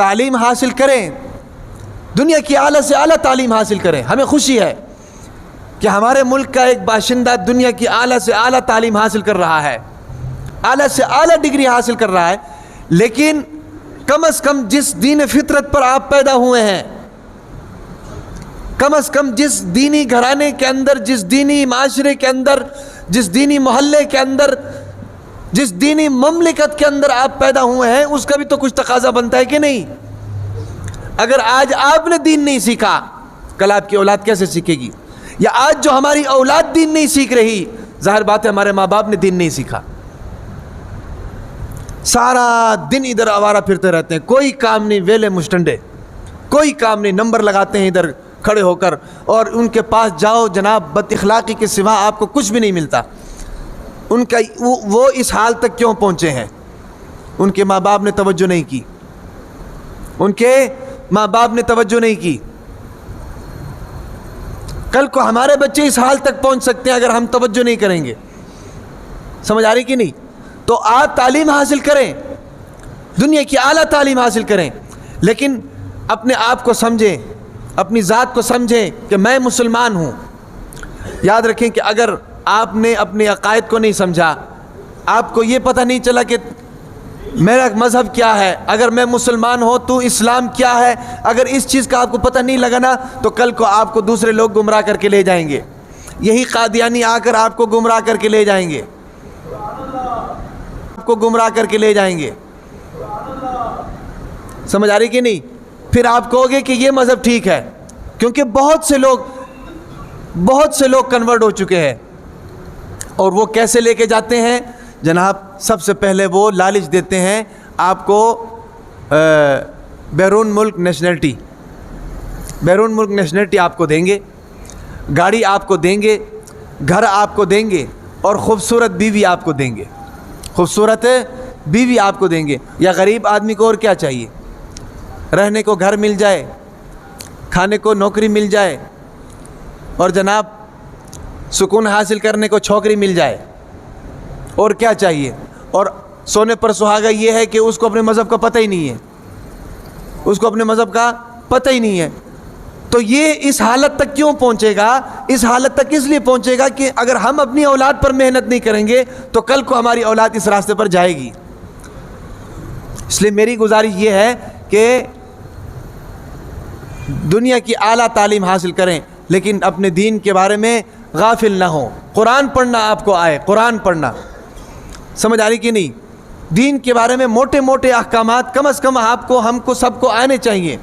تعلیم حاصل کریں، دنیا کی اعلیٰ سے اعلیٰ تعلیم حاصل کریں۔ ہمیں خوشی ہے کہ ہمارے ملک کا ایک باشندہ دنیا کی اعلیٰ سے اعلیٰ تعلیم حاصل کر رہا ہے، اعلیٰ سے اعلیٰ ڈگری حاصل کر رہا ہے، لیکن کم از کم جس دین فطرت پر آپ پیدا ہوئے ہیں، کم از کم جس دینی گھرانے کے اندر، جس دینی معاشرے کے اندر، جس دینی محلے کے اندر، جس دینی مملکت کے اندر آپ پیدا ہوئے ہیں، اس کا بھی تو کچھ تقاضا بنتا ہے کہ نہیں؟ اگر آج آپ نے دین نہیں سیکھا، کل آپ کی اولاد کیسے سیکھے گی؟ یا آج جو ہماری اولاد دین نہیں سیکھ رہی، ظاہر بات ہے ہمارے ماں باپ نے دین نہیں سیکھا، سارا دن ادھر آوارہ پھرتے رہتے ہیں، کوئی کام نہیں، ویلے مشٹنڈے، کوئی کام نہیں، نمبر لگاتے ہیں ادھر کھڑے ہو کر، اور ان کے پاس جاؤ جناب، بد اخلاقی کے سوا آپ کو کچھ بھی نہیں ملتا۔ ان کا وہ اس حال تک کیوں پہنچے ہیں؟ ان کے ماں باپ نے توجہ نہیں کی، ان کے ماں باپ نے توجہ نہیں کی۔ کل کو ہمارے بچے اس حال تک پہنچ سکتے ہیں اگر ہم توجہ نہیں کریں گے۔ سمجھ آ رہی کہ نہیں؟ تو آپ تعلیم حاصل کریں، دنیا کی اعلیٰ تعلیم حاصل کریں، لیکن اپنے آپ کو سمجھیں، اپنی ذات کو سمجھیں کہ میں مسلمان ہوں۔ یاد رکھیں کہ اگر آپ نے اپنے عقائد کو نہیں سمجھا، آپ کو یہ پتہ نہیں چلا کہ میرا مذہب کیا ہے، اگر میں مسلمان ہوں تو اسلام کیا ہے، اگر اس چیز کا آپ کو پتہ نہیں لگا نا، تو کل کو آپ کو دوسرے لوگ گمراہ کر کے لے جائیں گے، یہی قادیانی آ کر آپ کو گمراہ کر کے لے جائیں گے، آپ کو گمراہ کر کے لے جائیں گے۔ سمجھ آ رہی کہ نہیں؟ پھر آپ کہو گے کہ یہ مذہب ٹھیک ہے، کیونکہ بہت سے لوگ کنورٹ ہو چکے ہیں۔ اور وہ کیسے لے کے جاتے ہیں جناب؟ سب سے پہلے وہ لالچ دیتے ہیں آپ کو بیرون ملک نیشنلٹی آپ کو دیں گے، گاڑی آپ کو دیں گے، گھر آپ کو دیں گے، اور خوبصورت بیوی آپ کو دیں گے، خوبصورت بیوی آپ کو دیں گے۔ یا غریب آدمی کو اور کیا چاہیے؟ رہنے کو گھر مل جائے، کھانے کو نوکری مل جائے، اور جناب سکون حاصل کرنے کو چھوکری مل جائے، اور کیا چاہیے؟ اور سونے پر سہاگا یہ ہے کہ اس کو اپنے مذہب کا پتہ ہی نہیں ہے، اس کو اپنے مذہب کا پتہ ہی نہیں ہے۔ تو یہ اس حالت تک کیوں پہنچے گا؟ اس حالت تک اس لیے پہنچے گا کہ اگر ہم اپنی اولاد پر محنت نہیں کریں گے تو کل کو ہماری اولاد اس راستے پر جائے گی۔ اس لیے میری گزارش یہ ہے کہ دنیا کی اعلیٰ تعلیم حاصل کریں، لیکن اپنے دین کے بارے میں غافل نہ ہوں۔ قرآن پڑھنا آپ کو آئے، قرآن پڑھنا، سمجھ آ رہی کہ نہیں؟ دین کے بارے میں موٹے موٹے احکامات کم از کم آپ کو، ہم کو، سب کو آنے چاہیے۔